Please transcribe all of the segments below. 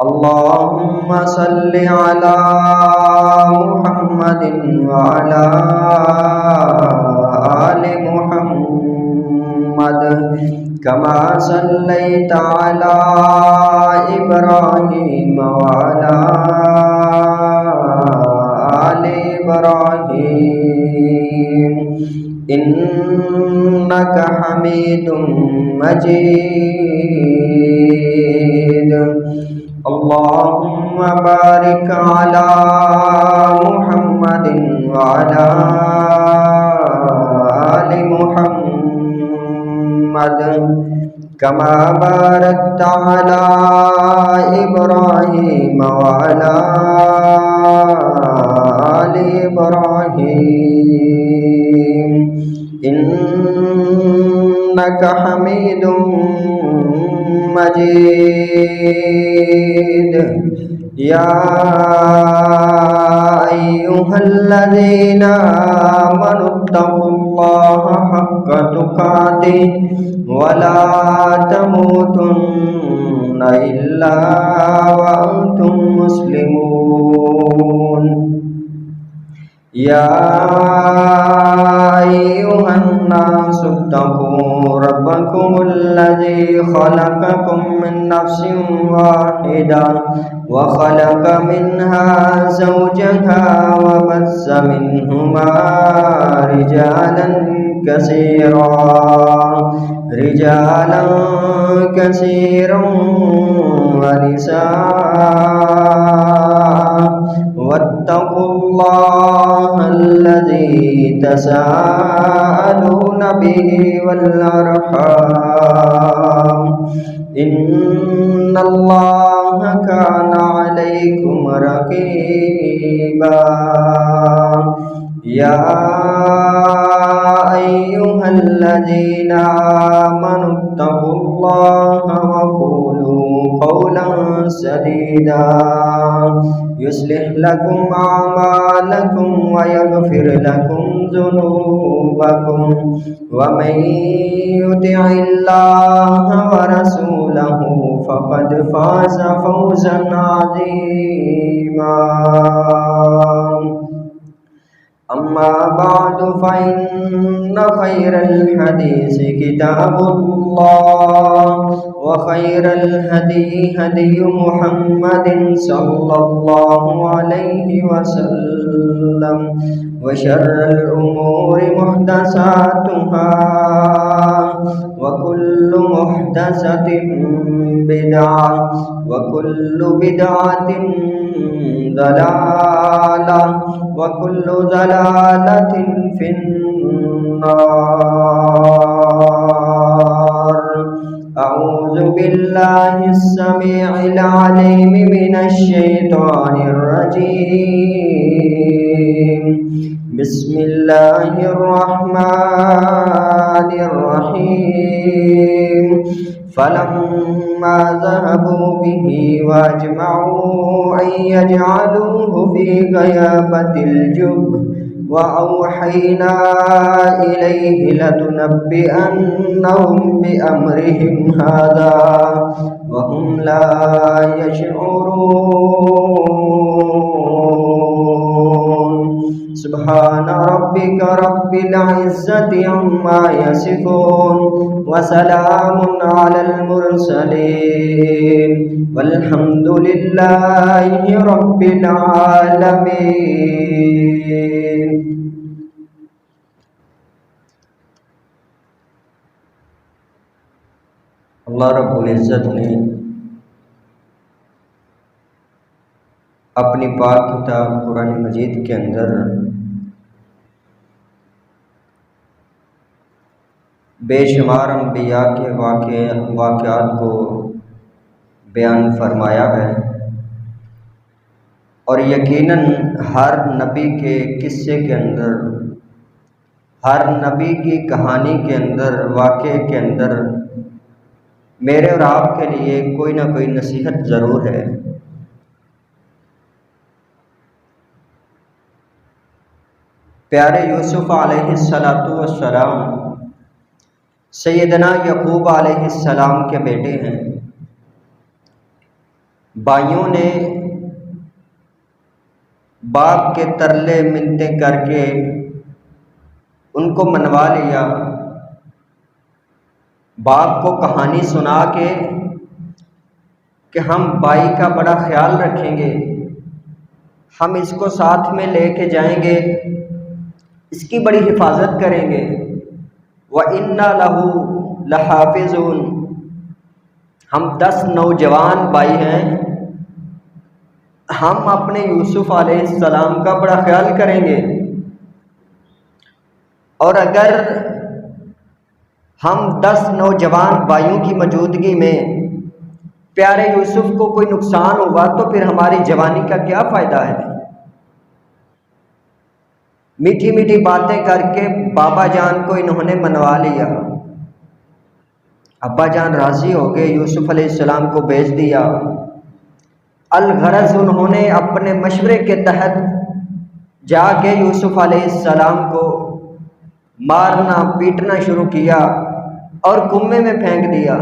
اللهم صل على محمد وعلى آل محمد كما صليت على إبراهيم وعلى آل إبراهيم إنك حميد مجيد. اللهم بارك على محمد وعلى آل محمد كما باركت على إبراهيم وعلى آل إبراهيم إنك حميد مجيد. يا أيها الذين آمنوا اتقوا الله حق تقاته ولا تموتن إلا وأنتم مسلمون. يا أيها الناس اتقوا ربكم الذي خلقكم من نفس واحدة وخلق منها زوجها وبث منهما رجالا كثيرا ونساء. واتقوا الله الذي تساءلون به والأرحام إن الله كان عليكم رقيبا. يا أيها الذين آمنوا اتقوا الله وقولوا قولا سديدا يصلح لكم أعمالكم ويغفر لكم ذنوبكم ومن يطع الله ورسوله فقد فاز فوزا عظيما. أما بعد فإن خير الحديث كتاب الله وخير الهدي هدي محمد صلى الله عليه وسلم وشر الأمور محدثاتها وكل محدثة بدعة وكل بدعة ضلالة وكل ضلالة في النار. أعوذ بالله السميع العليم من الشيطان الرجيم. بسم الله الرحمن الرحيم. فلما ذهبوا به وأجمعوا أن يجعلوه في غيابة الجب وأوحينا إليه لتنبئنهم بأمرهم هذا وهم لا يشعرون. سبحان ربك رب العزة عما يصفون وسلام على المرسلين والحمد لله رب العالمين. اللہ رب العزت نے اپنی پاک کتاب قرآن مجید کے اندر بے شمار انبیاء کے واقعات کو بیان فرمایا ہے، اور یقیناً ہر نبی کے قصے کے اندر، ہر نبی کی کہانی کے اندر، واقعے کے اندر میرے اور آپ کے لیے کوئی نہ کوئی نصیحت ضرور ہے۔ پیارے یوسف علیہ السلام سیدنا یعقوب علیہ السلام کے بیٹے ہیں، بھائیوں نے باپ کے ترلے منتیں کر کے ان کو منوا لیا، باپ کو کہانی سنا کے کہ ہم بھائی کا بڑا خیال رکھیں گے، ہم اس کو ساتھ میں لے کے جائیں گے، اس کی بڑی حفاظت کریں گے۔ وَإِنَّا لَهُ لَحَافِظُونَ، ہم 10 نوجوان بھائی ہیں، ہم اپنے یوسف علیہ السلام کا بڑا خیال کریں گے، اور اگر ہم 10 نوجوان بھائیوں کی موجودگی میں پیارے یوسف کو کوئی نقصان ہوا تو پھر ہماری جوانی کا کیا فائدہ ہے؟ میٹھی میٹھی باتیں کر کے بابا جان کو انہوں نے منوا لیا، ابا جان راضی ہو گئے، یوسف علیہ السلام کو بھیج دیا۔ الغرض انہوں نے اپنے مشورے کے تحت جا کے یوسف علیہ السلام کو مارنا پیٹنا شروع کیا اور کنویں میں پھینک دیا۔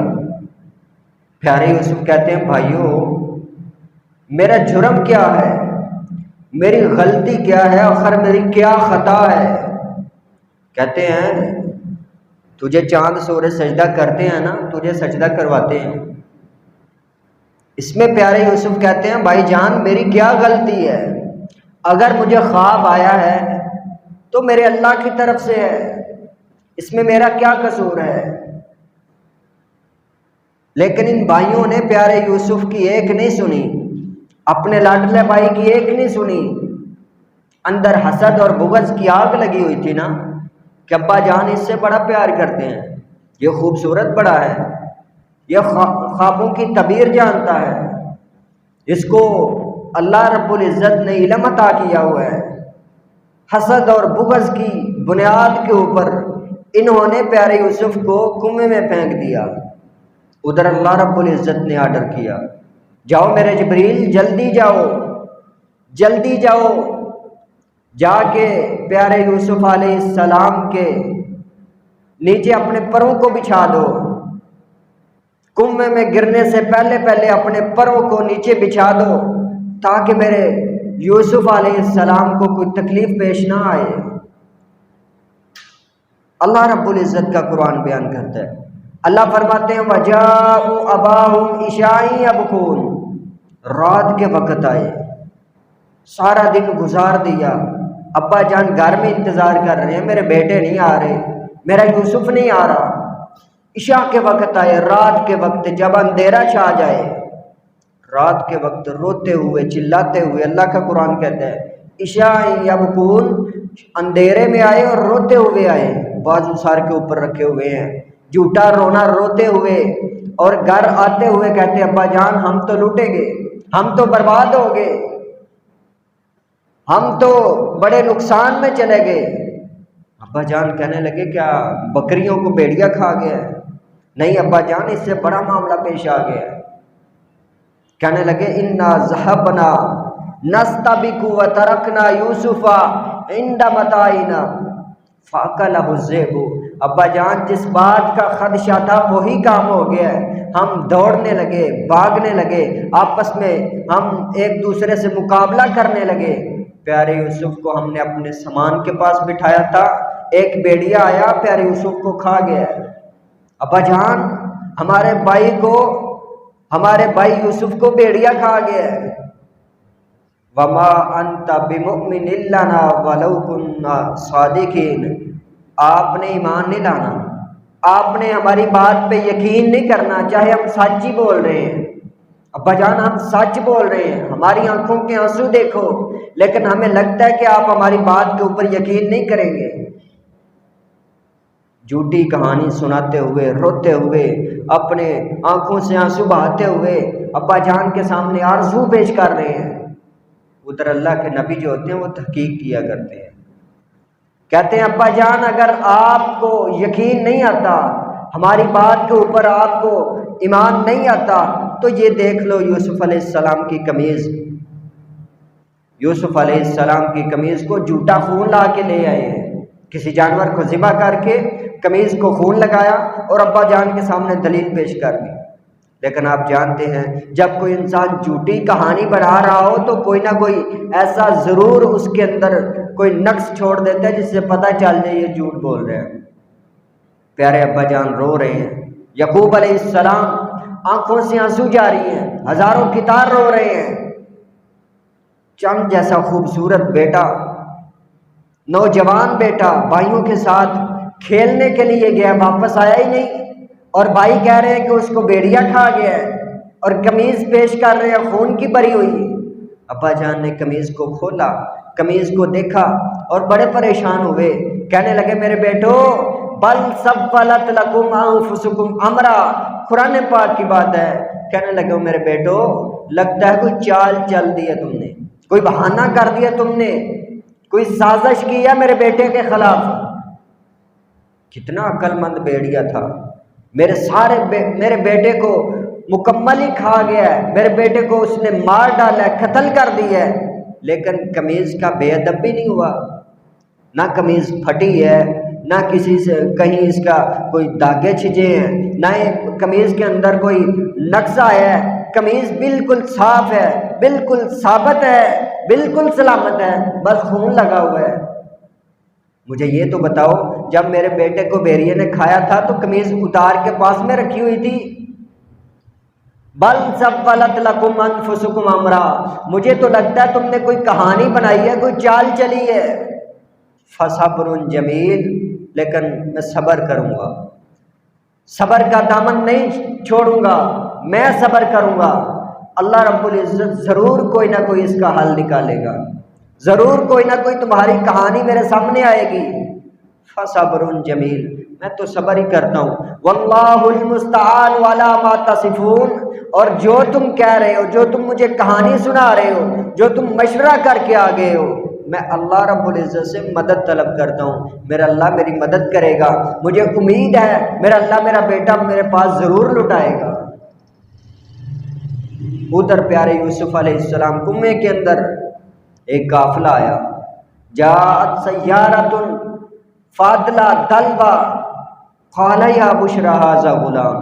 پیارے یوسف کہتے ہیں بھائیو، میرا جرم کیا ہے، میری غلطی کیا ہے، آخر میری کیا خطا ہے؟ کہتے ہیں تجھے چاند سورج سجدہ کرتے ہیں نا، تجھے سجدہ کرواتے ہیں۔ اس میں پیارے یوسف کہتے ہیں بھائی جان میری کیا غلطی ہے؟ اگر مجھے خواب آیا ہے تو میرے اللہ کی طرف سے ہے، اس میں میرا کیا قصور ہے؟ لیکن ان بھائیوں نے پیارے یوسف کی ایک نہیں سنی، اپنے لاڈلے بھائی کی ایک نہیں سنی۔ اندر حسد اور بغض کی آگ لگی ہوئی تھی نا، کہ ابا جان اس سے بڑا پیار کرتے ہیں، یہ خوبصورت بڑا ہے، یہ خوابوں کی تعبیر جانتا ہے، اس کو اللہ رب العزت نے علم عطا کیا ہوا ہے۔ حسد اور بغض کی بنیاد کے اوپر انہوں نے پیارے یوسف کو کنویں میں پھینک دیا۔ ادھر اللہ رب العزت نے آرڈر کیا، جاؤ میرے جبریل جلدی جاؤ، جلدی جاؤ، جا کے پیارے یوسف علیہ السلام کے نیچے اپنے پروں کو بچھا دو، کنویں میں گرنے سے پہلے اپنے پروں کو نیچے بچھا دو، تاکہ میرے یوسف علیہ السلام کو کوئی تکلیف پیش نہ آئے۔ اللہ رب العزت کا قرآن بیان کرتا ہے، اللہ فرماتے ہیں وَجَاءُوا أَبَاهُمْ عِشَاءً يَبْكُونَ، رات کے وقت آئے، سارا دن گزار دیا، ابا جان گھر میں انتظار کر رہے ہیں، میرے بیٹے نہیں آ رہے، میرا یوسف نہیں آ رہا۔ عشاء کے وقت آئے، رات کے وقت جب اندھیرا چھا جائے، رات کے وقت روتے ہوئے چلاتے ہوئے، اللہ کا قرآن کہتا ہے عشاء یبکون، اندھیرے میں آئے اور روتے ہوئے آئے، بازو سار کے اوپر رکھے ہوئے ہیں، جھوٹا رونا روتے ہوئے، اور گھر آتے ہوئے کہتے ہیں ابا جان ہم تو لوٹیں گے، ہم تو برباد ہو گئے، ہم تو بڑے نقصان میں چلے گئے۔ ابا جان کہنے لگے کیا بکریوں کو بھیڑیا کھا گیا ہے؟ نہیں ابا جان اس سے بڑا معاملہ پیش آ گیا ہے۔ کہنے لگے انا ذهبنا نستبق وترکنا یوسف عند متاعنا فاکلہ الذئب، ابا جان جس بات کا خدشہ تھا وہی کام ہو گیا ہے، ہم دوڑنے لگے، بھاگنے لگے، آپس میں ہم ایک دوسرے سے مقابلہ کرنے لگے۔ پیارے یوسف کو ہم نے اپنے سامان کے پاس بٹھایا تھا، ایک بھیڑیا آیا پیارے یوسف کو کھا گیا۔ ابا جان ہمارے بھائی یوسف کو بھیڑیا کھا گیا ہے۔ وما انت بمؤمن لنا ولو كنا صادقین، آپ نے ایمان نہیں لانا، آپ نے ہماری بات پہ یقین نہیں کرنا چاہے ہم سچ ہی بول رہے ہیں۔ ابا جان ہم سچ بول رہے ہیں، ہماری آنکھوں کے آنسو دیکھو، لیکن ہمیں لگتا ہے کہ آپ ہماری بات کے اوپر یقین نہیں کریں گے۔ جھوٹی کہانی سناتے ہوئے، روتے ہوئے، اپنے آنکھوں سے آنسو بہاتے ہوئے ابا جان کے سامنے آرزو پیش کر رہے ہیں۔ ادھر اللہ کے نبی جو ہوتے ہیں وہ تحقیق کیا کرتے ہیں، کہتے ہیں ابا جان اگر آپ کو یقین نہیں آتا، ہماری بات کے اوپر آپ کو ایمان نہیں آتا، تو یہ دیکھ لو یوسف علیہ السلام کی قمیض، یوسف علیہ السلام کی قمیض کو جھوٹا خون لا کے لے آئے ہیں، کسی جانور کو ذبح کر کے قمیض کو خون لگایا اور ابا جان کے سامنے دلیل پیش کر دی۔ لیکن آپ جانتے ہیں جب کوئی انسان جھوٹی کہانی بنا رہا ہو تو کوئی نہ کوئی ایسا ضرور اس کے اندر کوئی نقص چھوڑ دیتا ہے جس سے پتہ چل جائے یہ جھوٹ بول رہے ہیں۔ پیارے ابا جان رو رہے ہیں، یعقوب علیہ السلام آنکھوں سے آنسو جاری ہیں، ہزاروں کی تار رو رہے ہیں۔ چند جیسا خوبصورت بیٹا، نوجوان بیٹا بھائیوں کے ساتھ کھیلنے کے لیے گیا، واپس آیا ہی نہیں، اور بھائی کہہ رہے ہیں کہ اس کو بھیڑیا کھا گیا ہے، اور قمیض پیش کر رہے ہیں خون کی بری ہوئی۔ ابا جان نے قمیض کو کھولا، قمیض کو دیکھا اور بڑے پریشان ہوئے، کہنے لگے میرے بیٹو بل سولت لکم انفسکم امرا، قرآن پاک کی بات ہے۔ کہنے لگے میرے بیٹو لگتا ہے کوئی چال چل دی ہے تم نے، کوئی بہانہ کر دیا تم نے، کوئی سازش کی ہے میرے بیٹے کے خلاف۔ کتنا عقل مند بھیڑیا تھا، میرے بیٹے کو مکمل ہی کھا گیا ہے، میرے بیٹے کو اس نے مار ڈالا ہے، قتل کر دیا ہے، لیکن قمیض کا بے ادب بھی نہیں ہوا، نہ قمیض پھٹی ہے، نہ کسی سے کہیں اس کا کوئی داغے چھجے ہیں، نہ قمیض کے اندر کوئی نقص آیا ہے، قمیض بالکل صاف ہے، بالکل ثابت ہے، بالکل سلامت ہے، بس خون لگا ہوا ہے۔ مجھے یہ تو بتاؤ جب میرے بیٹے کو بھیڑیے نے کھایا تھا تو قمیض اتار کے پاس میں رکھی ہوئی تھی؟ بل سولت لکم انفسکم امرا، مجھے تو لگتا ہے تم نے کوئی کہانی بنائی ہے، کوئی چال چلی ہے۔ فصبر جمیل، لیکن میں صبر کروں گا، صبر کا دامن نہیں چھوڑوں گا، میں صبر کروں گا، اللہ رب العزت ضرور کوئی نہ کوئی اس کا حل نکالے گا، ضرور کوئی نہ کوئی تمہاری کہانی میرے سامنے آئے گی۔ فصبر جمیل، میں تو صبر ہی کرتا ہوں، واللہ المستعان علی ما تصفون، اور جو تم کہہ رہے ہو، جو تم مجھے کہانی سنا رہے ہو، جو تم مشورہ کر کے آ گئے ہو، میں اللہ رب العزت سے مدد طلب کرتا ہوں، میرا اللہ میری مدد کرے گا، مجھے امید ہے میرا اللہ میرا بیٹا میرے پاس ضرور لٹائے گا۔ ادھر پیارے یوسف علیہ السلام کنویں کے اندر ایک قافلہ آیا، جاءت سیارۃ فاضلہ دلوا قال یا بشری ھذا غلام،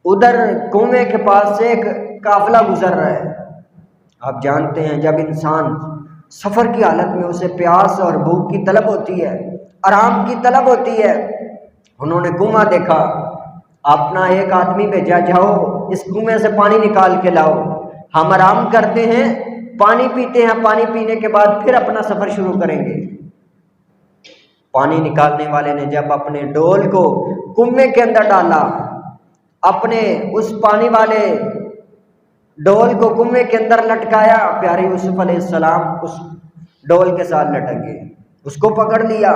ادھر کنویں کے پاس سے ایک قافلہ گزر رہا ہے۔ آپ جانتے ہیں جب انسان سفر کی حالت میں اسے پیاس اور بھوک کی طلب ہوتی ہے، آرام کی طلب ہوتی ہے، انہوں نے کنواں دیکھا، اپنا ایک آدمی بھیجا، جاؤ اس کنویں سے پانی نکال کے لاؤ، ہم آرام کرتے ہیں، پانی پیتے ہیں، پانی پینے کے بعد پھر اپنا سفر شروع کریں گے۔ پانی نکالنے والے نے جب اپنے ڈول کو کنویں کے اندر ڈالا، اپنے اس پانی والے ڈول کو کنویں کے اندر لٹکایا، پیارے یوسف علیہ السلام اس ڈول کے ساتھ لٹک گئے، اس کو پکڑ لیا،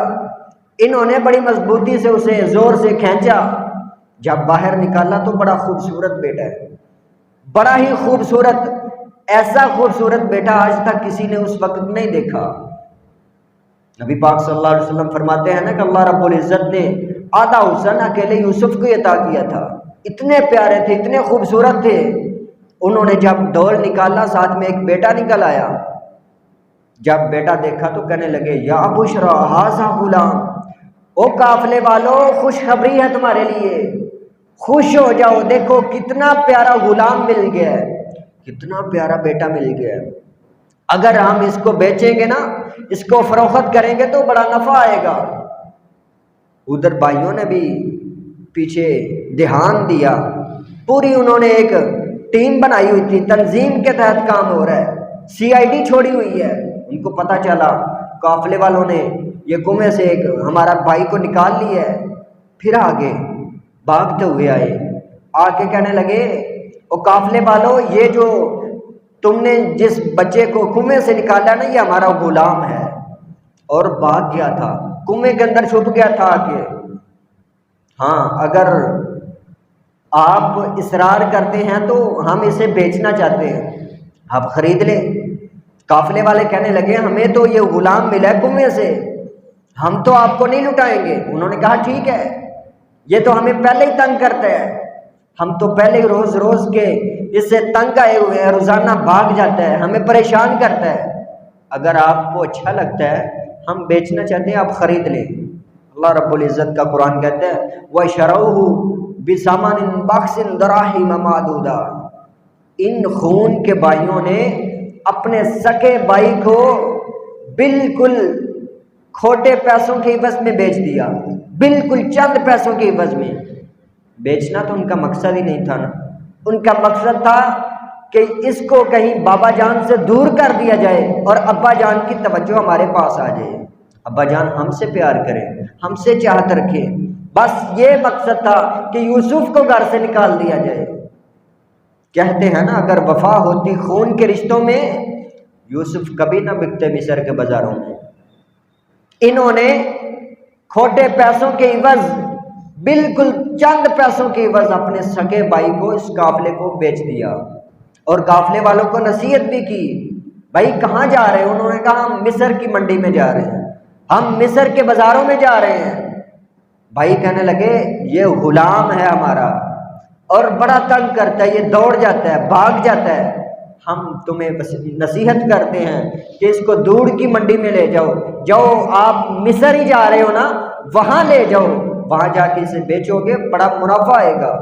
انہوں نے بڑی مضبوطی سے اسے زور سے کھینچا، جب باہر نکالا تو بڑا خوبصورت بیٹا ہے، بڑا ہی خوبصورت، ایسا خوبصورت بیٹا آج تک کسی نے اس وقت نہیں دیکھا۔ نبی پاک صلی اللہ علیہ وسلم فرماتے ہیں نا کہ اللہ رب العزت نے آدھا حسن اکیلے یوسف کو عطا کیا تھا، اتنے پیارے تھے، اتنے خوبصورت تھے۔ انہوں نے جب ڈول نکالا ساتھ میں ایک بیٹا نکل آیا، جب بیٹا دیکھا تو کہنے لگے یا بشری ھذا غلام، او قافلے والو خوشخبری ہے تمہارے لیے، خوش ہو جاؤ، دیکھو کتنا پیارا غلام مل گیا ہے، کتنا پیارا بیٹا مل گیا ہے، اگر ہم اس کو بیچیں گے نا، اس کو فروخت کریں گے تو بڑا نفع آئے گا۔ ادھر بھائیوں نے بھی پیچھے دھیان دیا، پوری انہوں نے ایک ٹیم بنائی ہوئی تھی، تنظیم کے تحت کام ہو رہا ہے، سی آئی ڈی چھوڑی ہوئی ہے، ان کو پتہ چلا قافلے والوں نے یہ کنویں سے ایک ہمارا بھائی کو نکال لیا ہے، پھر آگے بھاگتے ہوئے آئے، آ کے کہنے لگے او قافلے والو، یہ جو تم نے جس بچے کو کنویں سے نکالا نا، یہ ہمارا غلام ہے، اور بھاگ گیا تھا، کنویں کے اندر چھپ گیا تھا کہ ہاں اگر آپ اصرار کرتے ہیں تو ہم اسے بیچنا چاہتے ہیں، آپ خرید لیں۔ قافلے والے کہنے لگے ہمیں تو یہ غلام ملا ہے کنویں سے، ہم تو آپ کو نہیں لٹائیں گے۔ انہوں نے کہا ٹھیک ہے، یہ تو ہمیں پہلے ہی تنگ کرتا ہے، ہم تو پہلے ہی روز روز کے اس سے تنگ آئے ہوئے ہیں، روزانہ بھاگ جاتا ہے، ہمیں پریشان کرتا ہے، اگر آپ کو اچھا لگتا ہے ہم بیچنا چاہتے ہیں، آپ خرید لیں۔ اللہ رب العزت کا قرآن کہتا ہے وَشَرَوْهُ بثمن بخس دراہم معدودہ، ان خون کے بھائیوں نے اپنے سکے بھائی کو بالکل کھوٹے پیسوں کے عوض میں بیچ دیا، بالکل چند پیسوں کے عوض میں۔ بیچنا تو ان کا مقصد ہی نہیں تھا نا، ان کا مقصد تھا کہ اس کو کہیں بابا جان سے دور کر دیا جائے اور ابا جان کی توجہ ہمارے پاس آ جائے، ابا جان ہم سے پیار کریں، ہم سے چاہت رکھیں، بس یہ مقصد تھا کہ یوسف کو گھر سے نکال دیا جائے۔ کہتے ہیں نا اگر وفا ہوتی خون کے رشتوں میں، یوسف کبھی نہ بکتے مصر کے بازاروں میں۔ انہوں نے کھوٹے پیسوں کے عوض، بالکل چند پیسوں کے عوض اپنے سگے بھائی کو، اس قافلے کو بیچ دیا، اور قافلے والوں کو نصیحت بھی کی، بھائی کہاں جا رہے ہیں؟ انہوں نے کہا ہم مصر کی منڈی میں جا رہے ہیں، ہم مصر کے بازاروں میں جا رہے ہیں۔ بھائی کہنے لگے یہ غلام ہے ہمارا اور بڑا تنگ کرتا ہے، یہ دوڑ جاتا ہے، بھاگ جاتا ہے، ہم تمہیں نصیحت کرتے ہیں کہ اس کو دور کی منڈی میں لے جاؤ، جاؤ آپ مصر ہی جا رہے ہو نا، وہاں لے جاؤ، وہاں جا کے اسے بیچو گے بڑا منافع آئے گا۔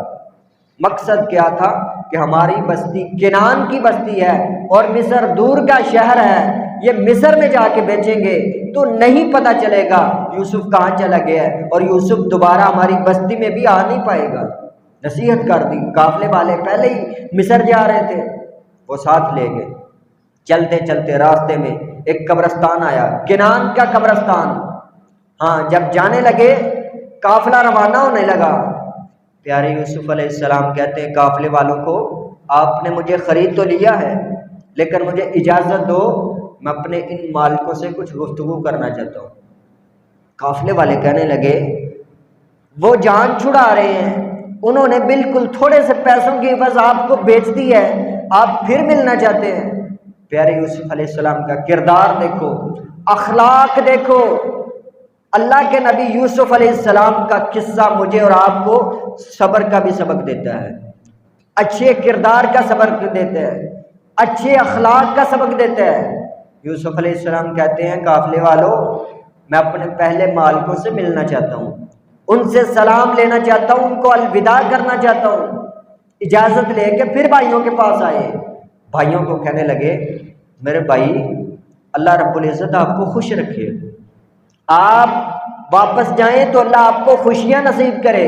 مقصد کیا تھا کہ ہماری بستی کنعان کی بستی ہے اور مصر دور کا شہر ہے، یہ مصر میں جا کے بیچیں گے تو نہیں پتہ چلے گا یوسف کہاں چلا گیا ہے، اور یوسف دوبارہ ہماری بستی میں بھی آ نہیں پائے گا۔ نصیحت کر دی، قافلے والے پہلے ہی مصر جا رہے تھے، وہ ساتھ لے گئے۔ چلتے چلتے راستے میں ایک قبرستان آیا، کنعان کا قبرستان۔ ہاں جب جانے لگے قافلہ روانہ ہونے لگا، پیارے یوسف علیہ السلام کہتے ہیں قافلے والوں کو آپ نے مجھے خرید تو لیا ہے لیکن مجھے اجازت دو، میں اپنے ان مالکوں سے کچھ گفتگو کرنا چاہتا ہوں۔ قافلے والے کہنے لگے وہ جان چھڑا رہے ہیں، انہوں نے بالکل تھوڑے سے پیسوں کی عوض آپ کو بیچ دی ہے، آپ پھر ملنا چاہتے ہیں؟ پیارے یوسف علیہ السلام کا کردار دیکھو، اخلاق دیکھو۔ اللہ کے نبی یوسف علیہ السلام کا قصہ مجھے اور آپ کو صبر کا بھی سبق دیتا ہے، اچھے کردار کا سبق دیتا ہے، اچھے اخلاق کا سبق دیتا ہے۔ یوسف علیہ السلام کہتے ہیں قافلے والوں میں اپنے پہلے مالکوں سے ملنا چاہتا ہوں، ان سے سلام لینا چاہتا ہوں، ان کو الوداع کرنا چاہتا ہوں۔ اجازت لے کے پھر بھائیوں کے پاس آئے، بھائیوں کو کہنے لگے میرے بھائی اللہ رب العزت آپ کو خوش رکھے، آپ واپس جائیں تو اللہ آپ کو خوشیاں نصیب کرے۔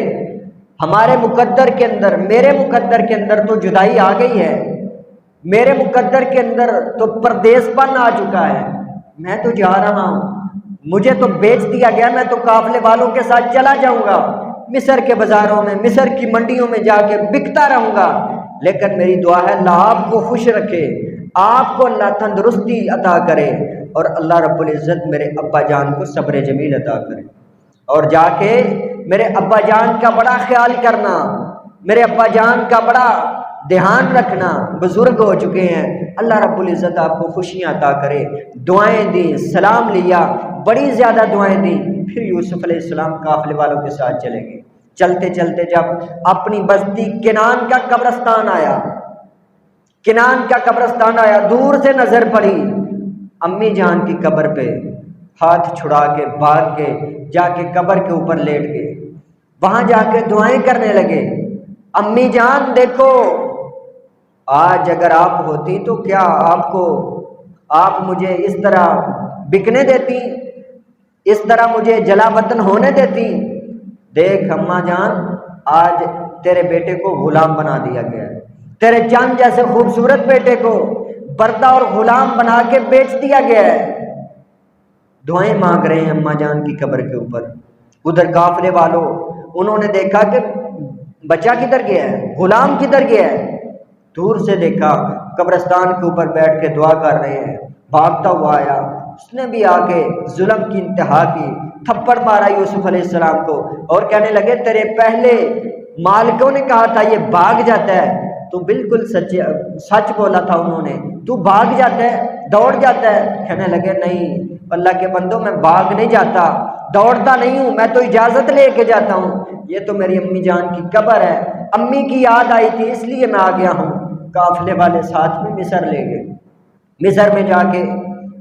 ہمارے مقدر کے اندر، میرے مقدر کے اندر تو جدائی آ گئی ہے، میرے مقدر کے اندر تو پردیس پن آ چکا ہے، میں تو جا رہا ہوں، مجھے تو بیچ دیا گیا، میں تو قافلے والوں کے ساتھ چلا جاؤں گا، مصر کے بازاروں میں، مصر کی منڈیوں میں جا کے بکتا رہوں گا، لیکن میری دعا ہے اللہ آپ کو خوش رکھے، آپ کو اللہ تندرستی عطا کرے، اور اللہ رب العزت میرے ابا جان کو صبر جمیل عطا کرے، اور جا کے میرے ابا جان کا بڑا خیال کرنا، میرے ابا جان کا بڑا دھیان رکھنا، بزرگ ہو چکے ہیں، اللہ رب العزت آپ کو خوشیاں عطا کرے۔ دعائیں دیں، سلام لیا، بڑی زیادہ دعائیں دیں، پھر یوسف علیہ السلام قافلے والوں کے ساتھ چلے گئے۔ چلتے چلتے جب اپنی بستی کنعان کا قبرستان آیا، کنعان کا قبرستان آیا، دور سے نظر پڑی امی جان کی قبر پہ، ہاتھ چھڑا کے بھاگ کے جا کے قبر کے اوپر لیٹ گئے، وہاں جا کے دعائیں کرنے لگے، امی جان دیکھو آج اگر آپ ہوتی تو کیا آپ مجھے اس طرح بکنے دیتی، اس طرح مجھے جلا وطن ہونے دیتی؟ دیکھ اماں جان آج تیرے بیٹے کو غلام بنا دیا گیا ہے، تیرے چاند جیسے خوبصورت بیٹے کو بردہ اور غلام بنا کے بیچ دیا گیا ہے۔ دعائیں مانگ رہے ہیں اماں جان کی قبر کے اوپر۔ ادھر قافلے والوں انہوں نے دیکھا کہ بچہ کدھر گیا ہے، غلام کدھر گیا ہے، دور سے دیکھا قبرستان کے اوپر بیٹھ کے دعا کر رہے ہیں، بھاگتا ہوا آیا، اس نے بھی آ کے ظلم کی انتہا کی، تھپڑ مارا یوسف علیہ السلام کو، اور کہنے لگے تیرے پہلے مالکوں نے کہا تھا یہ بھاگ جاتا ہے، تو بالکل سچ بولا تھا انہوں نے، تو بھاگ جاتا ہے، دوڑ جاتا ہے۔ کہنے لگے نہیں اللہ کے بندوں میں بھاگ نہیں جاتا، دوڑتا نہیں ہوں، میں تو اجازت لے کے جاتا ہوں، یہ تو میری امی جان کی قبر ہے، امی کی یاد آئی تھی اس لیے میں آ گیا ہوں۔ قافلے والے ساتھ میں مصر لے گئے، مصر میں جا کے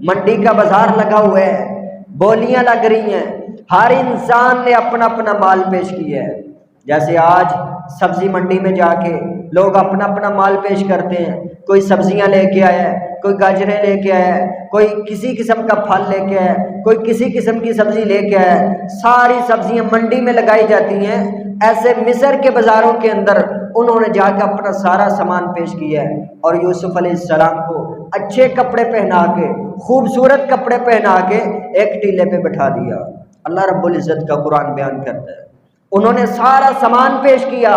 منڈی کا بازار لگا ہوا ہے، بولیاں لگ رہی ہیں، ہر انسان نے اپنا اپنا مال پیش کیا ہے۔ جیسے آج سبزی منڈی میں جا کے لوگ اپنا اپنا مال پیش کرتے ہیں، کوئی سبزیاں لے کے آیا ہے، کوئی گاجریں لے کے آیا ہے، کوئی کسی قسم کا پھل لے کے آیا ہے، کوئی کسی قسم کی سبزی لے کے آیا ہے، ساری سبزیاں منڈی میں لگائی جاتی ہیں۔ ایسے مصر کے بازاروں کے اندر انہوں نے جا کے اپنا سارا سامان پیش کیا ہے، اور یوسف علیہ السلام کو اچھے کپڑے پہنا کے، خوبصورت کپڑے پہنا کے ایک ٹیلے پہ بٹھا دیا۔ اللہ رب العزت کا قرآن بیان کرتا ہے، انہوں نے سارا سامان پیش کیا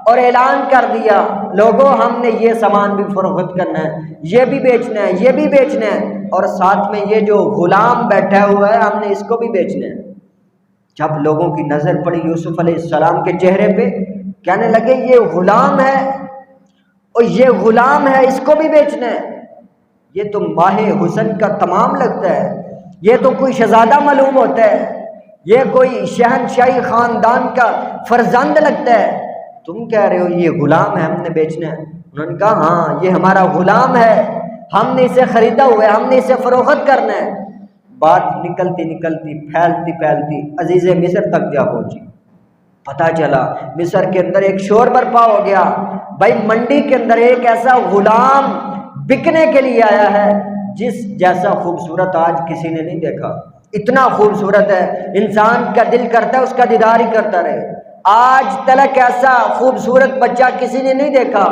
اور اعلان کر دیا، لوگوں ہم نے یہ سامان بھی فروخت کرنا ہے، یہ بھی بیچنا ہے، یہ بھی بیچنا ہے، اور ساتھ میں یہ جو غلام بیٹھا ہوا ہے ہم نے اس کو بھی بیچنا ہے۔ جب لوگوں کی نظر پڑی یوسف علیہ السلام کے چہرے پہ، کہنے لگے یہ غلام ہے، اور یہ غلام ہے، اس کو بھی بیچنا ہے، یہ تو ماہ حسن کا تمام لگتا ہے، یہ تو کوئی شہزادہ معلوم ہوتا ہے، یہ کوئی شہنشاہی خاندان کا فرزند لگتا ہے، تم کہہ رہے ہو یہ غلام ہے ہم نے بیچنا ہے؟ انہوں نے کہا ہاں یہ ہمارا غلام ہے، ہم نے اسے خریدا ہوا ہے، ہم نے اسے فروخت کرنا ہے۔ بات نکلتی نکلتی پھیلتی پھیلتی عزیز مصر تک جا پہنچی۔ پتہ چلا مصر کے اندر ایک شور برپا ہو گیا، بھائی منڈی کے اندر ایک ایسا غلام بکنے کے لیے آیا ہے جس جیسا خوبصورت آج کسی نے نہیں دیکھا، اتنا خوبصورت ہے انسان کا دل کرتا ہے اس کا دیدار ہی کرتا رہے۔ آج تلک ایسا خوبصورت بچہ کسی نے نہیں دیکھا،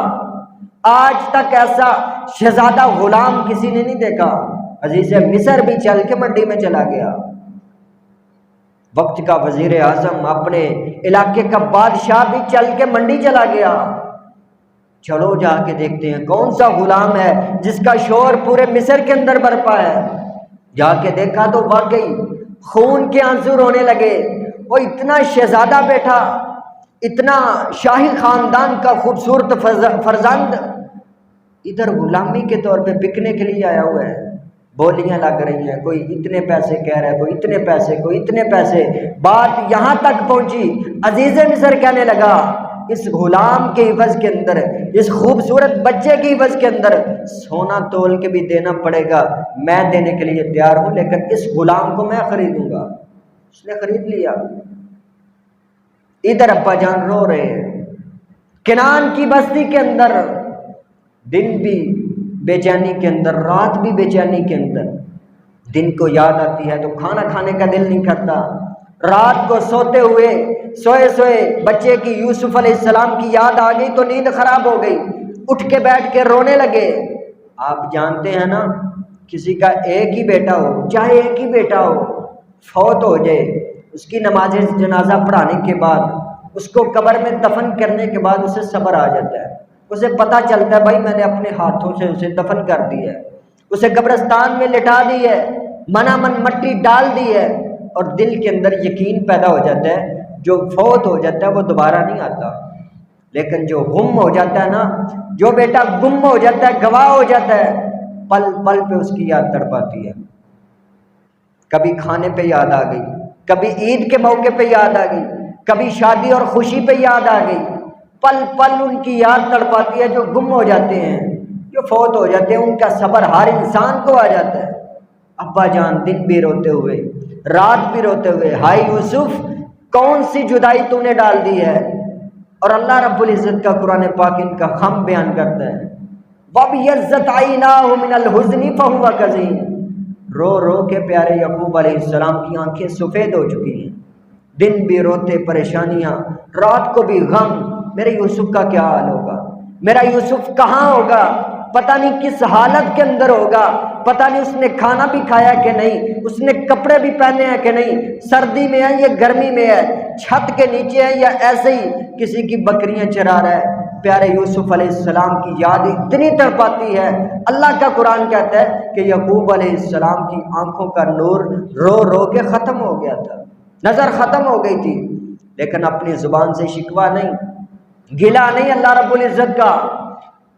آج تک ایسا شہزادہ غلام کسی نے نہیں دیکھا۔ عزیز مصر بھی چل کے منڈی میں چلا گیا، وقت کا وزیر اعظم اپنے علاقے کا بادشاہ بھی چل کے منڈی چلا گیا۔ چلو جا کے دیکھتے ہیں کون سا غلام ہے جس کا شور پورے مصر کے اندر برپا ہے۔ جا کے دیکھا تو واقعی خون کے آنسو رونے لگے، وہ اتنا شہزادہ بیٹھا، اتنا شاہی خاندان کا خوبصورت فرزند ادھر غلامی کے طور پہ بکنے کے لیے آیا ہوا ہے۔ بولیاں لگ رہی ہیں، کوئی اتنے پیسے کہہ رہا ہے، کوئی اتنے پیسے، کوئی اتنے پیسے۔ بات یہاں تک پہنچی عزیز مصر کہنے لگا اس غلام کے عوض کے اندر، اس خوبصورت بچے کے عوض کے اندر سونا تول کے بھی دینا پڑے گا، میں دینے کے لیے تیار ہوں، لیکن اس غلام کو میں خریدوں گا۔ اس نے خرید لیا۔ ادھر ابا جان رو رہے ہیں کنعان کی بستی کے اندر، دن بھی بے چینی کے اندر، رات بھی بے چینی کے اندر۔ دن کو یاد آتی ہے تو کھانا کھانے کا دل نہیں کرتا، رات کو سوتے ہوئے سوئے سوئے بچے کی یوسف علیہ السلام کی یاد آ گئی تو نیند خراب ہو گئی، اٹھ کے بیٹھ کے رونے لگے۔ آپ جانتے ہیں نا، کسی کا ایک ہی بیٹا ہو، چاہے ایک ہی بیٹا ہو، فوت ہو جائے، اس کی نماز جنازہ پڑھانے کے بعد، اس کو قبر میں دفن کرنے کے بعد اسے صبر آ جاتا ہے، اسے پتہ چلتا ہے بھائی میں نے اپنے ہاتھوں سے اسے دفن کر دیا ہے، اسے قبرستان میں لٹا دی ہے، من مٹی ڈال دی ہے، اور دل کے اندر یقین پیدا ہو جاتا ہے جو فوت ہو جاتا ہے وہ دوبارہ نہیں آتا۔ لیکن جو گم ہو جاتا ہے نا، جو بیٹا گم ہو جاتا ہے، گواہ ہو جاتا ہے، پل پل پہ اس کی یاد تڑپاتی ہے۔ کبھی کھانے پہ یاد آ گئی، کبھی عید کے موقع پہ یاد آ گئی، کبھی شادی اور خوشی پہ یاد آ گئی، پل پل ان کی یاد تڑپاتی ہے جو گم ہو جاتے ہیں، جو فوت ہو جاتے ہیں، ان کا صبر ہر انسان کو آ جاتا ہے۔ ابا جان دن بھی روتے ہوئے، رات بھی روتے ہوئے، ہائے یوسف کون سی جدائی تو نے ڈال دی ہے۔ اور اللہ رب العزت کا قرآن پاک ان کا غم بیان کرتا ہے، وَبِيَضَّتْ عَيْنَاهُ مِنَ الْحُزْنِ فَهُوَ كَظِيمٌ۔ رو رو کے پیارے یعقوب علیہ السلام کی آنکھیں سفید ہو چکی ہیں، دن بھی روتے پریشانیاں، رات کو بھی غم، میرے یوسف کا کیا حال ہوگا، میرا یوسف کہاں ہوگا، پتہ نہیں کس حالت کے اندر ہوگا، پتہ نہیں اس نے کھانا بھی کھایا کہ نہیں، اس نے کپڑے بھی پہنے ہیں کہ نہیں، سردی میں ہے یا گرمی میں ہے، چھت کے نیچے ہے یا ایسے ہی کسی کی بکریاں چرا رہا ہے۔ پیارے یوسف علیہ السلام کی یاد اتنی تڑپاتی ہے، اللہ کا قرآن کہتا ہے کہ یعقوب علیہ السلام کی آنکھوں کا نور رو رو کے ختم ہو گیا تھا، نظر ختم ہو گئی تھی، لیکن اپنی زبان سے شکوہ نہیں، گلہ نہیں اللہ رب العزت کا،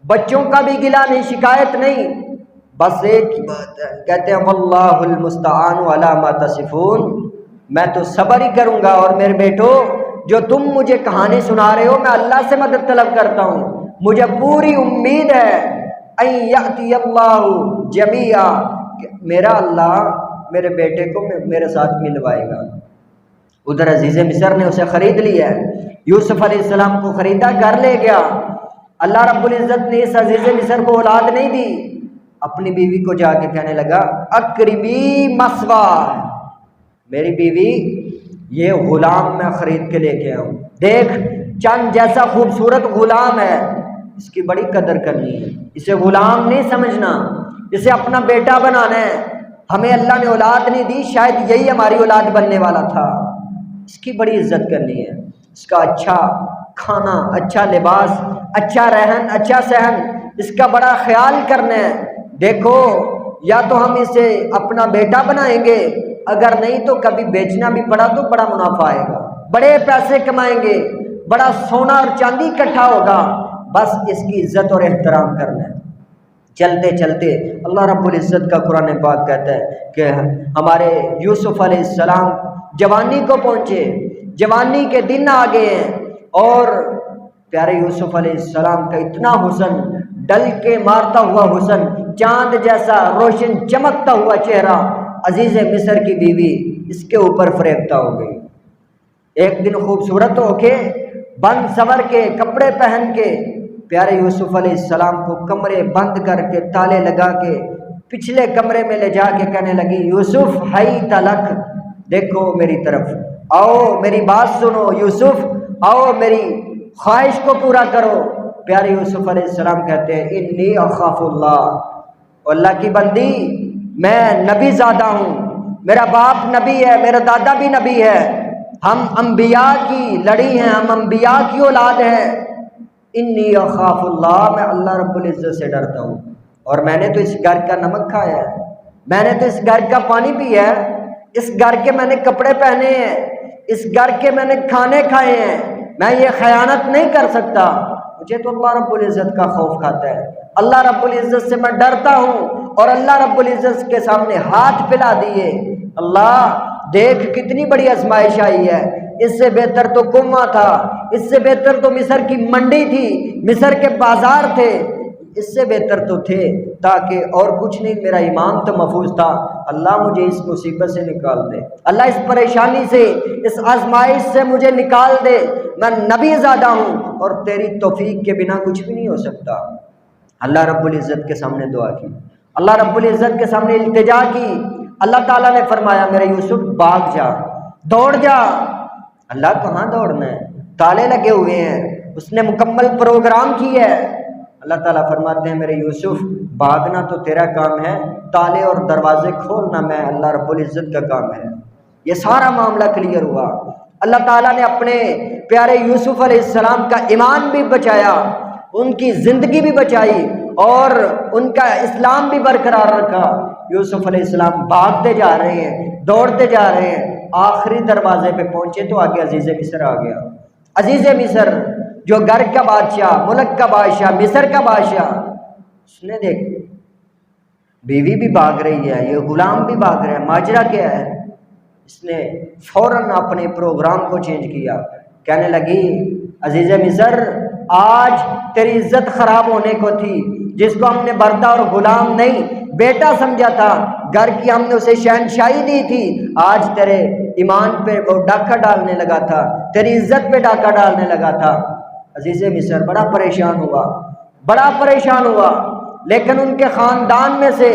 بچوں کا بھی گلہ نہیں، شکایت نہیں، بس ایک ہی بات ہے، کہتے ہیں واللہ المستعان علی ما تصفون، میں تو صبر ہی کروں گا، اور میرے بیٹو جو تم مجھے کہانی سنا رہے ہو میں اللہ سے مدد طلب کرتا ہوں، مجھے پوری امید ہے ان یأتی اللہ جمیعا، کہ میرا اللہ میرے بیٹے کو میرے ساتھ ملوائے گا۔ ادھر عزیز مصر نے اسے خرید لیا ہے، یوسف علیہ السلام کو خریدا، گھر لے گیا۔ اللہ رب العزت نے اس عزیز مصر کو اولاد نہیں دی، اپنی بیوی کو جا کے کہنے لگا اقربی مسوا، میری بیوی یہ غلام میں خرید کے لے کے آؤں، دیکھ چند جیسا خوبصورت غلام ہے، اس کی بڑی قدر کرنی ہے، اسے غلام نہیں سمجھنا، اسے اپنا بیٹا بنانا ہے۔ ہمیں اللہ نے اولاد نہیں دی، شاید یہی ہماری اولاد بننے والا تھا، اس کی بڑی عزت کرنی ہے، اس کا اچھا کھانا، اچھا لباس، اچھا رہن، اچھا سہن، اس کا بڑا خیال کرنا ہے۔ دیکھو یا تو ہم اسے اپنا بیٹا بنائیں گے، اگر نہیں تو کبھی بیچنا بھی پڑا تو بڑا منافع آئے گا، بڑے پیسے کمائیں گے، بڑا سونا اور چاندی اکٹھا ہوگا، بس اس کی عزت اور احترام کرنا ہے۔ چلتے چلتے اللہ رب العزت کا قرآن پاک کہتا ہے کہ ہمارے یوسف علیہ السلام جوانی کو پہنچے، جوانی کے دن آ گئے ہیں، اور پیارے یوسف علیہ السلام کا اتنا حسن، ڈل کے مارتا ہوا حسن، چاند جیسا روشن چمکتا ہوا چہرہ، عزیز مصر کی بیوی اس کے اوپر فریفتہ ہو گئی۔ ایک دن خوبصورت ہو کے، بند سور کے، کپڑے پہن کے، پیارے یوسف علیہ السلام کو کمرے بند کر کے تالے لگا کے پچھلے کمرے میں لے جا کے کہنے لگی یوسف ہائی تلک، دیکھو میری طرف آؤ، میری بات سنو یوسف، آؤ میری خواہش کو پورا کرو۔ پیارے یوسف علیہ السلام کہتے ہیں انی اخاف اللہ، اللہ کی بندی میں نبی زادہ ہوں، میرا باپ نبی ہے، میرا دادا بھی نبی ہے، ہم انبیاء کی لڑی ہیں، ہم انبیاء کی اولاد ہیں، انی اخاف اللہ، میں اللہ رب العزت سے ڈرتا ہوں، اور میں نے تو اس گھر کا نمک کھایا ہے، میں نے تو اس گھر کا پانی پیا ہے، اس گھر کے میں نے کپڑے پہنے ہیں، اس گھر کے میں نے کھانے کھائے ہیں، میں یہ خیانت نہیں کر سکتا، مجھے تو اللہ رب العزت کا خوف کھاتا ہے، اللہ رب العزت سے میں ڈرتا ہوں، اور اللہ رب العزت کے سامنے ہاتھ پھیلا دیے، اللہ دیکھ کتنی بڑی آزمائش آئی ہے، اس سے بہتر تو کنواں تھا، اس سے بہتر تو مصر کی منڈی تھی، مصر کے بازار تھے، اس سے بہتر تو تھے، تاکہ اور کچھ نہیں، میرا ایمان تو محفوظ تھا، اللہ مجھے اس مصیبت سے نکال دے، اللہ اس پریشانی سے، اس آزمائش سے مجھے نکال دے، میں نبی زادہ ہوں، اور تیری توفیق کے بنا کچھ بھی نہیں ہو سکتا۔ اللہ رب العزت کے سامنے دعا کی، اللہ رب العزت کے سامنے التجا کی، اللہ تعالیٰ نے فرمایا میرے یوسف بھاگ جا، دوڑ جا۔ اللہ کہاں دوڑنا ہے، تالے لگے ہوئے ہیں، اس نے مکمل پروگرام کیا ہے۔ اللہ تعالیٰ فرماتے ہیں میرے یوسف بھاگنا تو تیرا کام ہے، تالے اور دروازے کھولنا میں اللہ رب العزت کا کام ہے۔ یہ سارا معاملہ کلیئر ہوا، اللہ تعالیٰ نے اپنے پیارے یوسف علیہ السلام کا ایمان بھی بچایا، ان کی زندگی بھی بچائی، اور ان کا اسلام بھی برقرار رکھا۔ یوسف علیہ السلام بھاگتے جا رہے ہیں، دوڑتے جا رہے ہیں، آخری دروازے پہ پہنچے تو آگے عزیز مصر آ گیا۔ عزیز مصر جو گھر کا بادشاہ، ملک کا بادشاہ، مصر کا بادشاہ، اس نے دیکھ بیوی بھی بھاگ رہی ہے، یہ غلام بھی بھاگ رہا ہے، ماجرا کیا ہے؟ اس نے فوراً اپنے پروگرام کو چینج کیا، کہنے لگی عزیز مصر آج تیری عزت خراب ہونے کو تھی، جس کو ہم نے بردا اور غلام نہیں بیٹا سمجھا تھا، گھر کی ہم نے اسے شہنشاہی دی تھی، آج تیرے ایمان پہ وہ ڈاکہ ڈالنے لگا تھا، تیری عزت پہ ڈاکہ ڈالنے لگا تھا۔ عزیز مصر بڑا پریشان ہوا، بڑا پریشان ہوا، لیکن ان کے خاندان میں سے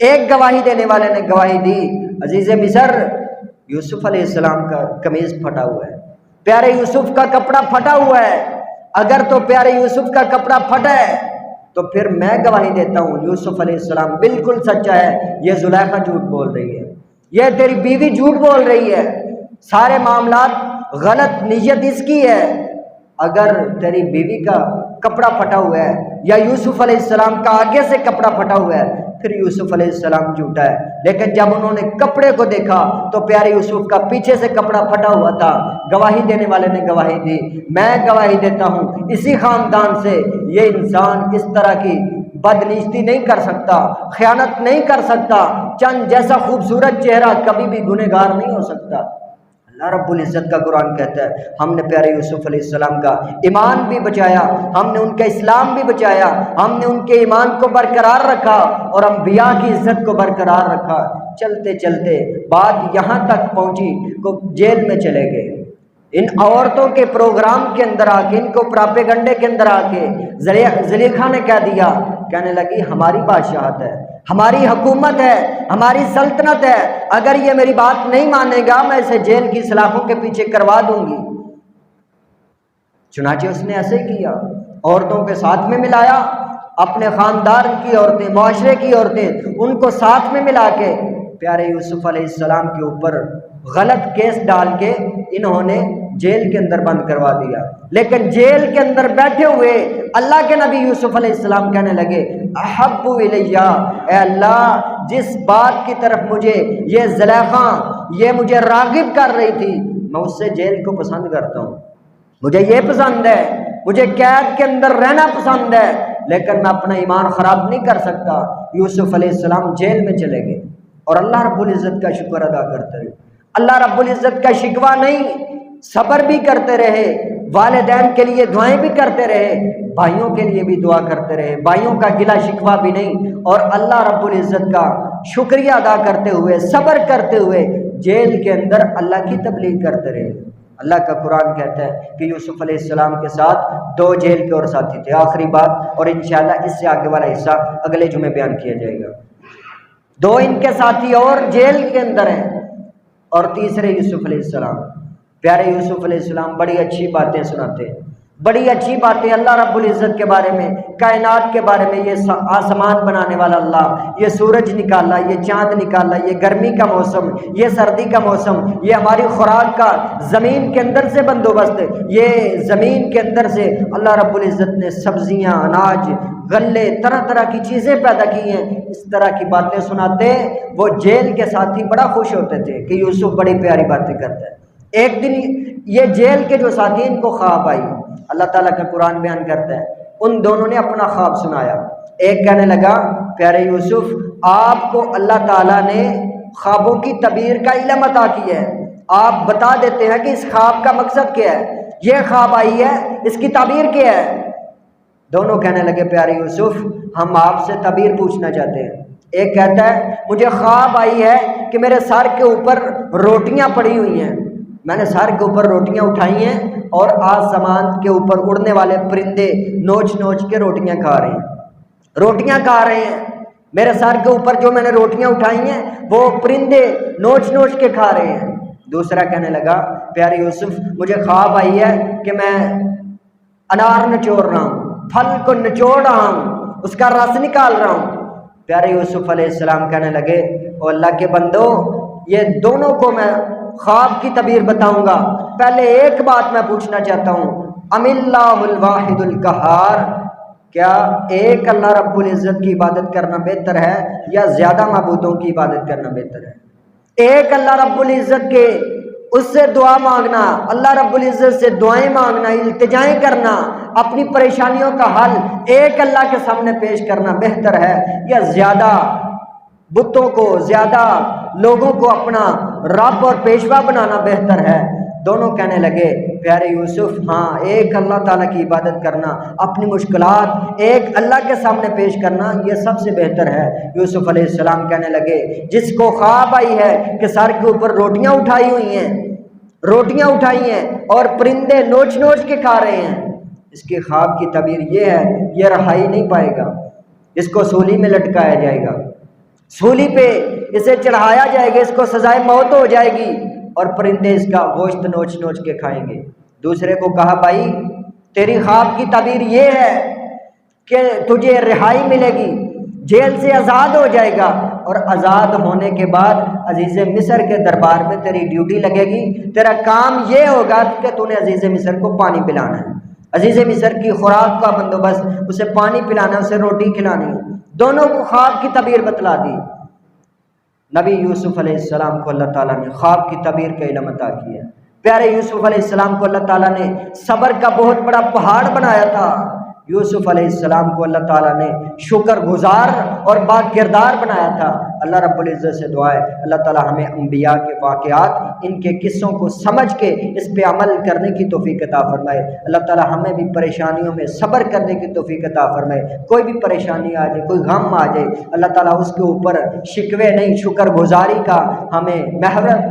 ایک گواہی دینے والے نے گواہی دی، عزیز مصر یوسف علیہ السلام کا قمیض پھٹا ہوا ہے، پیارے یوسف کا کپڑا پھٹا ہوا ہے، اگر تو پیارے یوسف کا کپڑا پھٹا ہے تو پھر میں گواہی دیتا ہوں یوسف علیہ السلام بالکل سچا ہے، یہ زلیخا جھوٹ بول رہی ہے، یہ تیری بیوی جھوٹ بول رہی ہے، سارے معاملات غلط نیت اس کی ہے، اگر تیری بیوی کا کپڑا پھٹا ہوا ہے یا یوسف علیہ السلام کا آگے سے کپڑا پھٹا ہوا ہے پھر یوسف علیہ السلام جھوٹا ہے، لیکن جب انہوں نے کپڑے کو دیکھا تو پیارے یوسف کا پیچھے سے کپڑا پھٹا ہوا تھا، گواہی دینے والے نے گواہی دی، میں گواہی دیتا ہوں اسی خاندان سے یہ انسان اس طرح کی بدنیتی نہیں کر سکتا، خیانت نہیں کر سکتا، چند جیسا خوبصورت چہرہ کبھی بھی گنہگار نہیں ہو سکتا۔ اللہ رب العزت کا قرآن کہتا ہے ہم نے پیارے یوسف علیہ السلام کا ایمان بھی بچایا، ہم نے ان کا اسلام بھی بچایا، ہم نے ان کے ایمان کو برقرار رکھا اور انبیاء کی عزت کو برقرار رکھا۔ چلتے چلتے بات یہاں تک پہنچی کہ جیل میں چلے گئے۔ ان عورتوں کے پروگرام کے اندر آ کے، ان کو پراپیگنڈے کے اندر آ کے زلیخا نے کہہ دیا، کہنے لگی ہماری بادشاہت ہے، ہماری حکومت ہے، ہماری سلطنت ہے، اگر یہ میری بات نہیں مانے گا میں اسے جیل کی سلاخوں کے پیچھے کروا دوں گی۔ چنانچہ اس نے ایسے ہی کیا، عورتوں کے ساتھ میں ملایا، اپنے خاندان کی عورتیں، معاشرے کی عورتیں، ان کو ساتھ میں ملا کے پیارے یوسف علیہ السلام کے اوپر غلط کیس ڈال کے انہوں نے جیل کے اندر بند کروا دیا۔ لیکن جیل کے اندر بیٹھے ہوئے اللہ کے نبی یوسف علیہ السلام کہنے لگے احب الیہ، اے اللہ جس بات کی طرف مجھے یہ زلیخا یہ مجھے راغب کر رہی تھی، میں اس سے جیل کو پسند کرتا ہوں، مجھے یہ پسند ہے، مجھے قید کے اندر رہنا پسند ہے، لیکن میں اپنا ایمان خراب نہیں کر سکتا۔ یوسف علیہ السلام جیل میں چلے گئے اور اللہ رب العزت کا شکر ادا کرتے رہے، اللہ رب العزت کا شکوہ نہیں، صبر بھی کرتے رہے، والدین کے لیے دعائیں بھی کرتے رہے، بھائیوں کے لیے بھی دعا کرتے رہے، بھائیوں کا گلہ شکوہ بھی نہیں، اور اللہ رب العزت کا شکریہ ادا کرتے ہوئے، صبر کرتے ہوئے جیل کے اندر اللہ کی تبلیغ کرتے رہے۔ اللہ کا قرآن کہتا ہے کہ یوسف علیہ السلام کے ساتھ 2 جیل کے اور ساتھی تھے۔ آخری بات، اور انشاءاللہ اس سے آگے والا حصہ اگلے جمعے بیان کیا جائے گا۔ 2 ان کے ساتھی اور جیل کے اندر ہیں، اور تیسرے یوسف علیہ السلام۔ پیارے یوسف علیہ السلام بڑی اچھی باتیں سناتے ہیں، بڑی اچھی باتیں اللہ رب العزت کے بارے میں، کائنات کے بارے میں، یہ آسمان بنانے والا اللہ، یہ سورج نکالا، یہ چاند نکالا، یہ گرمی کا موسم، یہ سردی کا موسم، یہ ہماری خوراک کا زمین کے اندر سے بندوبست، یہ زمین کے اندر سے اللہ رب العزت نے سبزیاں، اناج، غلے، طرح طرح کی چیزیں پیدا کی ہیں۔ اس طرح کی باتیں سناتے وہ جیل کے ساتھی بڑا خوش ہوتے تھے کہ یوسف بڑی پیاری باتیں کرتا ہے۔ ایک دن یہ جیل کے جو ساتھی ان کو خواب آئی، اللہ تعالیٰ کا قرآن بیان کرتا ہے، ان دونوں نے اپنا خواب سنایا۔ ایک کہنے لگا پیارے یوسف آپ کو اللہ تعالیٰ نے خوابوں کی تعبیر کا علم عطا کیا ہے، آپ بتا دیتے ہیں کہ اس خواب کا مقصد کیا ہے، یہ خواب آئی ہے اس کی تعبیر کیا ہے۔ دونوں کہنے لگے پیارے یوسف ہم آپ سے تعبیر پوچھنا چاہتے ہیں۔ ایک کہتا ہے مجھے خواب آئی ہے کہ میرے سر کے اوپر روٹیاں پڑی ہوئی ہیں، میں نے سر کے اوپر روٹیاں اٹھائی ہیں اور آسمان کے اوپر اڑنے والے پرندے نوچ نوچ کے روٹیاں کھا رہے ہیں، روٹیاں کھا رہے ہیں، میرے سر کے اوپر جو میں نے روٹیاں اٹھائی ہیں وہ پرندے نوچ نوچ کے کھا رہے ہیں۔ دوسرا کہنے لگا پیارے یوسف مجھے خواب آئی ہے کہ میں انار نچوڑ رہا ہوں، پھل کو نچوڑ رہا ہوں، اس کا رس نکال رہا ہوں۔ پیارے یوسف علیہ السلام کہنے لگے او اللہ کے بندو یہ دونوں کو میں خواب کی تعبیر بتاؤں گا، پہلے ایک بات میں پوچھنا چاہتا ہوں، ام اللہ الواحد القہار، کیا ایک اللہ رب العزت کی عبادت کرنا بہتر ہے یا زیادہ معبودوں کی عبادت کرنا بہتر ہے؟ ایک اللہ رب العزت کے اس سے دعا مانگنا، اللہ رب العزت سے دعائیں مانگنا، التجائیں کرنا، اپنی پریشانیوں کا حل ایک اللہ کے سامنے پیش کرنا بہتر ہے یا زیادہ بتوں کو، زیادہ لوگوں کو اپنا رب اور پیشوا بنانا بہتر ہے؟ دونوں کہنے لگے پیارے یوسف ہاں ایک اللہ تعالیٰ کی عبادت کرنا، اپنی مشکلات ایک اللہ کے سامنے پیش کرنا یہ سب سے بہتر ہے۔ یوسف علیہ السلام کہنے لگے جس کو خواب آئی ہے کہ سر کے اوپر روٹیاں اٹھائی ہوئی ہیں، روٹیاں اٹھائی ہیں اور پرندے نوچ نوچ کے کھا رہے ہیں، اس کے خواب کی تعبیر یہ ہے یہ رہائی نہیں پائے گا، اس کو سولی میں لٹکایا جائے گا، سولی پہ اسے چڑھایا جائے گا، اس کو سزائے موت ہو جائے گی اور پرندے اس کا گوشت نوچ نوچ کے کھائیں گے۔ دوسرے کو کہا بھائی تیری خواب کی تعبیر یہ ہے کہ تجھے رہائی ملے گی، جیل سے آزاد ہو جائے گا، اور آزاد ہونے کے بعد عزیز مصر کے دربار میں تیری ڈیوٹی لگے گی، تیرا کام یہ ہوگا کہ تو نے عزیز مصر کو پانی پلانا ہے، عزیز مصر کی خوراک کا بندوبست، اسے پانی پلانا، اسے روٹی کھلانی ہے۔ دونوں کو خواب کی تعبیر بتلا دی۔ نبی یوسف علیہ السلام کو اللہ تعالیٰ نے خواب کی تعبیر کا علم عطا کیا۔ پیارے یوسف علیہ السلام کو اللہ تعالیٰ نے صبر کا بہت بڑا پہاڑ بنایا تھا، یوسف علیہ السلام کو اللہ تعالیٰ نے شکر گزار اور با کردار بنایا تھا۔ اللہ رب العزت سے دعا ہے اللہ تعالی ہمیں انبیاء کے واقعات ان کے قصوں کو سمجھ کے اس پہ عمل کرنے کی توفیق عطا فرمائے۔ اللہ تعالی ہمیں بھی پریشانیوں میں صبر کرنے کی توفیق عطا فرمائے۔ کوئی بھی پریشانی آ جائے، کوئی غم آ جائے، اللہ تعالیٰ اس کے اوپر شکوے نہیں شکر گزاری کا ہمیں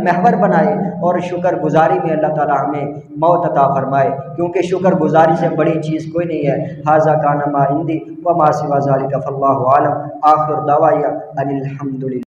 محور بنائے، اور شکر گزاری میں اللہ تعالیٰ ہمیں موت عطا فرمائے، کیونکہ شکر گزاری سے بڑی چیز کوئی نہیں ہے۔ ھذا کان ما عندی وما سوى ذلك فاللہ اعلم۔ آخر دعوایا ان الحمد للہ۔